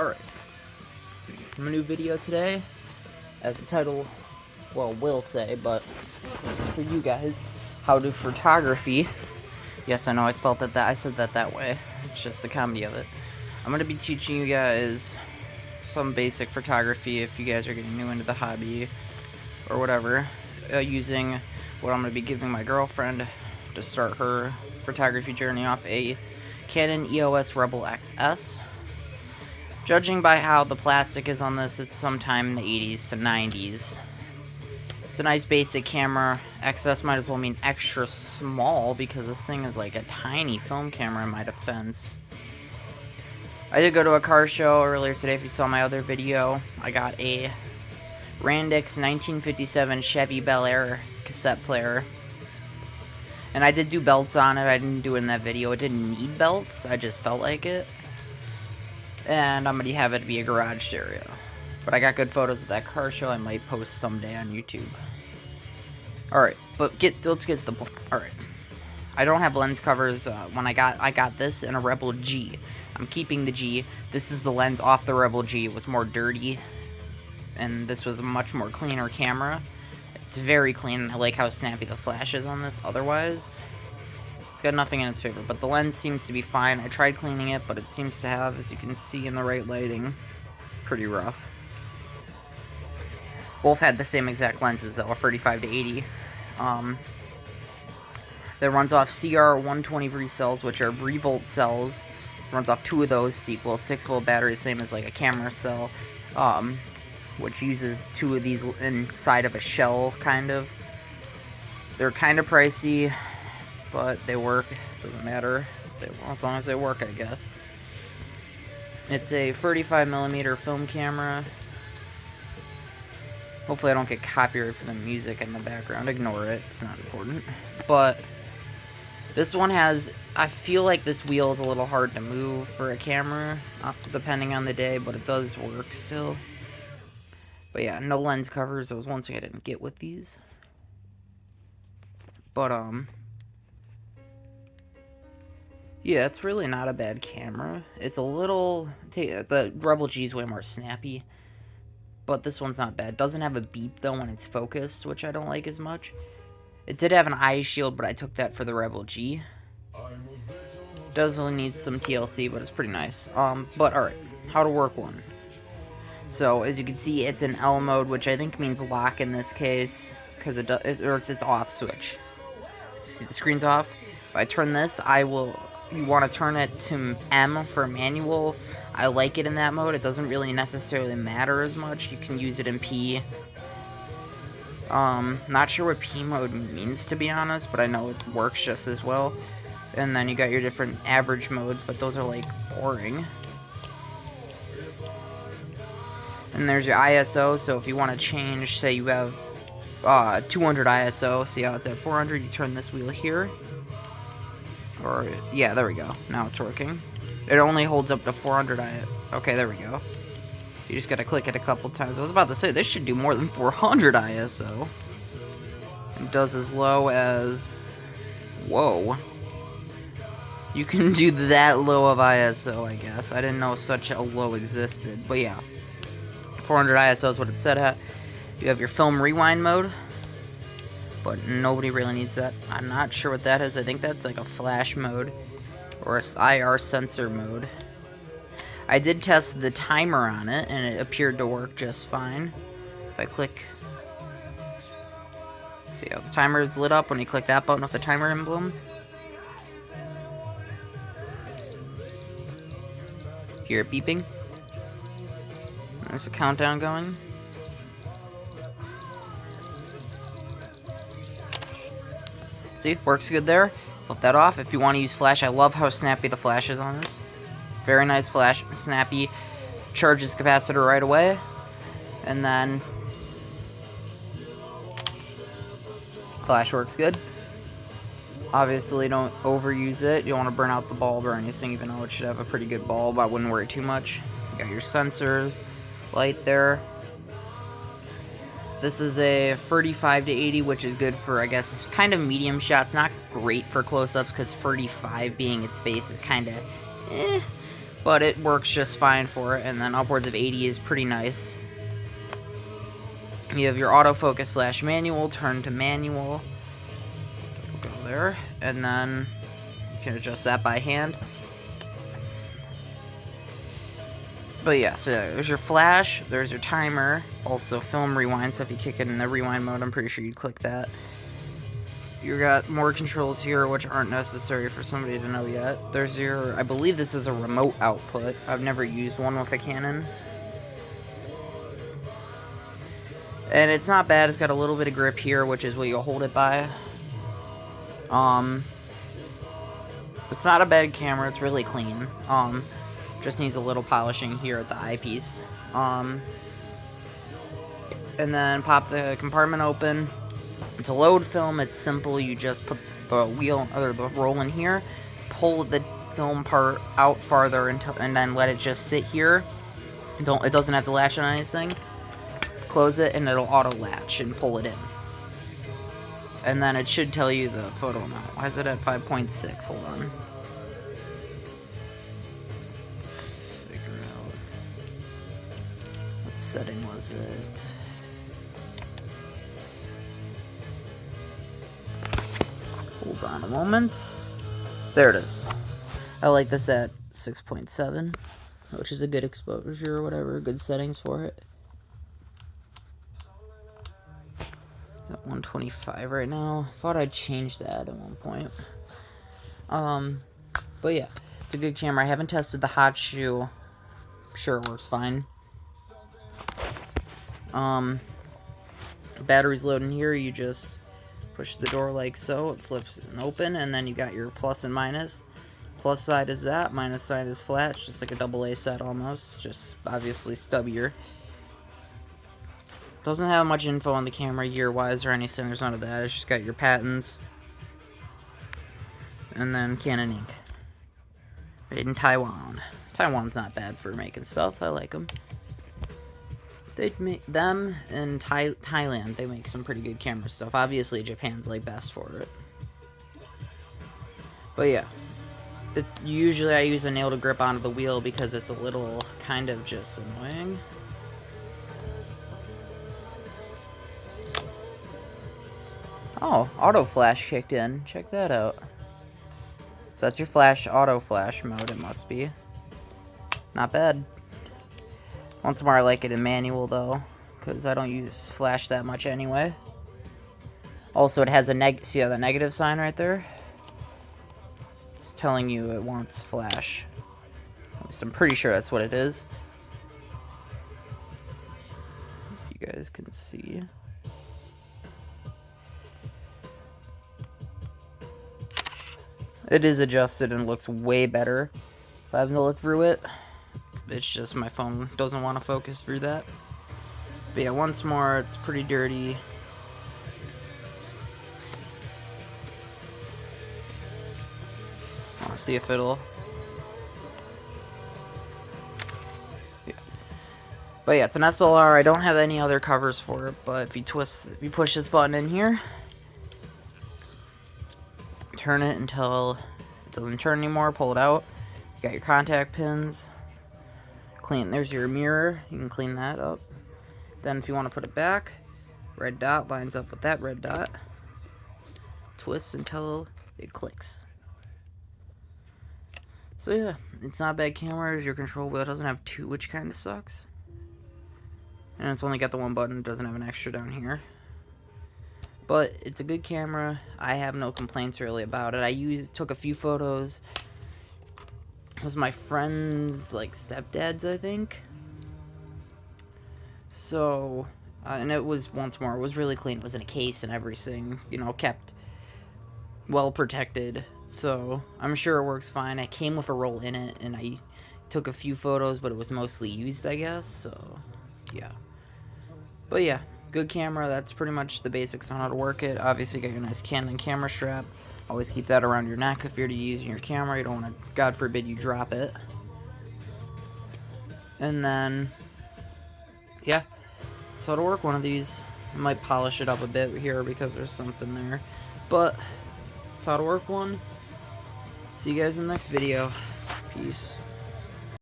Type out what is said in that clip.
Alright, from a new video today, as the title, well, will say, but it's for you guys, how to photography. Yes, I know I spelled it I said that way, it's just the comedy of it. I'm going to be teaching you guys some basic photography if you guys are getting new into the hobby, or whatever, using what I'm going to be giving my girlfriend to start her photography journey off, a Canon EOS Rebel XS. Judging by how the plastic is on this, it's sometime in the 80s to 90s. It's a nice basic camera. XS might as well mean extra small because this thing is like a tiny film camera in my defense. I did go to a car show earlier today. If you saw my other video, I got a Randix 1957 Chevy Bel Air cassette player. And I did do belts on it. I didn't do it in that video. It didn't need belts. I just felt like it. And I'm going to have it be a garage stereo. But I got good photos of that car show. I might post someday on YouTube. Alright, but let's get to the point. Alright. I don't have lens covers. When I got this in a Rebel G. I'm keeping the G. This is the lens off the Rebel G. It was more dirty. And this was a much more cleaner camera. It's very clean. I like how snappy the flash is on this. Otherwise, it's got nothing in its favor. But the lens seems to be fine. I tried cleaning it, but it seems to have, as you can see in the right lighting, pretty rough. Both had the same exact lenses, though, a 35 to 80. That runs off CR 123 cells, which are revolt cells. Runs off 2 of those to equal 6-volt battery, same as like a camera cell. Which uses 2 of these inside of a shell, kind of. They're kind of pricey, but they work. Doesn't matter, as long as they work, I guess. It's a 35mm film camera. Hopefully I don't get copyright for the music in the background. Ignore it, it's not important. But this one has, I feel like this wheel is a little hard to move for a camera, depending on the day, but it does work still. But yeah, no lens covers. That was one thing I didn't get with these. But, yeah, it's really not a bad camera. It's a little, the Rebel G is way more snappy. But this one's not bad. It doesn't have a beep, though, when it's focused, which I don't like as much. It did have an eye shield, but I took that for the Rebel G. It does really need some TLC, but it's pretty nice. But, alright, how to work one. So, as you can see, it's in L mode, which I think means lock in this case, because it's its off switch. See, the screen's off. If I turn this, you want to turn it to M for manual. I like it in that mode. It doesn't really necessarily matter as much. You can use it in P. Not sure what P mode means, to be honest, but I know it works just as well. And then you got your different average modes, but those are, like, boring. And there's your ISO, so if you want to change, say you have 200 ISO, see how it's at 400, you turn this wheel here. Or, yeah, there we go. Now it's working. It only holds up to 400 ISO. Okay, there we go. You just gotta click it a couple times. I was about to say, this should do more than 400 ISO. It does as low as... Whoa. You can do that low of ISO, I guess. I didn't know such a low existed, but yeah. 400 ISO is what it said at. You have your film rewind mode, but nobody really needs that. I'm not sure what that is. I think that's like a flash mode or a IR sensor mode. I did test the timer on it, and it appeared to work just fine. If I click, see how the timer is lit up when you click that button with the timer emblem. Hear it beeping. There's a countdown going. See, works good there. Flip that off. If you want to use flash, I love how snappy the flash is on this. Very nice flash, snappy. Charges capacitor right away. And then flash works good. Obviously, don't overuse it. You don't want to burn out the bulb or anything, even though it should have a pretty good bulb. I wouldn't worry too much. You got your sensor light there. This is a 35 to 80, which is good for, I guess, kind of medium shots. Not great for close-ups, because 35 being its base is kind of but it works just fine for it. And then upwards of 80 is pretty nice. You have your autofocus / manual, turn to manual. Go there, and then you can adjust that by hand. But yeah, so there's your flash, there's your timer, also film rewind, so if you kick it in the rewind mode, I'm pretty sure you'd click that. You got more controls here, which aren't necessary for somebody to know yet. There's your, I believe this is a remote output. I've never used one with a Canon. And it's not bad, it's got a little bit of grip here, which is what you'll hold it by. It's not a bad camera, it's really clean. Just needs a little polishing here at the eyepiece. And then pop the compartment open. To load film, it's simple. You just put the wheel or the roll in here, pull the film part out farther until, and then let it just sit here. It doesn't have to latch on anything. Close it, and it'll auto latch and pull it in. And then it should tell you the photo amount. Why is it at 5.6? Hold on. Setting was it? Hold on a moment. There it is. I like this at 6.7, which is a good exposure or whatever, good settings for it. It's at 125 right now. Thought I'd change that at one point. But yeah, it's a good camera. I haven't tested the hot shoe. I'm sure it works fine. Battery's loading here, you just push the door like so, it flips and open, and then you got your plus and minus. Plus side is that, minus side is flat, it's just like a AA set almost, just obviously stubbier. Doesn't have much info on the camera year-wise or anything, there's none of that, it's just got your patents. And then Canon ink. Made in Taiwan. Taiwan's not bad for making stuff, I like them. They make them and Thailand. They make some pretty good camera stuff. Obviously, Japan's like best for it. But yeah, usually I use a nail to grip onto the wheel because it's a little kind of just annoying. Oh, auto flash kicked in. Check that out. So that's your flash, auto flash mode. It must be not bad. Once more, I like it in manual, though, because I don't use flash that much anyway. Also, it has a see how the negative sign right there? It's telling you it wants flash. At least I'm pretty sure that's what it is. You guys can see. It is adjusted and looks way better if I have to look through it. It's just my phone doesn't want to focus through that. But yeah, once more, it's pretty dirty. I'll see if it'll... Yeah. But yeah, it's an SLR. I don't have any other covers for it, but if you push this button in here, turn it until it doesn't turn anymore, pull it out. You got your contact pins. There's your mirror, you can clean that up. Then if you want to put it back, red dot lines up with that red dot. Twist until it clicks. So yeah, it's not a bad camera. Your control wheel doesn't have two, which kind of sucks. And it's only got the one button, it doesn't have an extra down here. But it's a good camera. I have no complaints really about it. Took a few photos. It was my friend's, like, stepdad's, I think. So, and it was, once more, it was really clean. It was in a case and everything, you know, kept well protected. So, I'm sure it works fine. I came with a roll in it, and I took a few photos, but it was mostly used, I guess. So, yeah. But yeah, good camera. That's pretty much the basics on how to work it. Obviously, you got your nice Canon camera strap. Always keep that around your neck if you're using your camera. You don't want to, God forbid, you drop it. And then, yeah, so to work one of these, I might polish it up a bit here because there's something there. But that's how to work one. See you guys in the next video. Peace.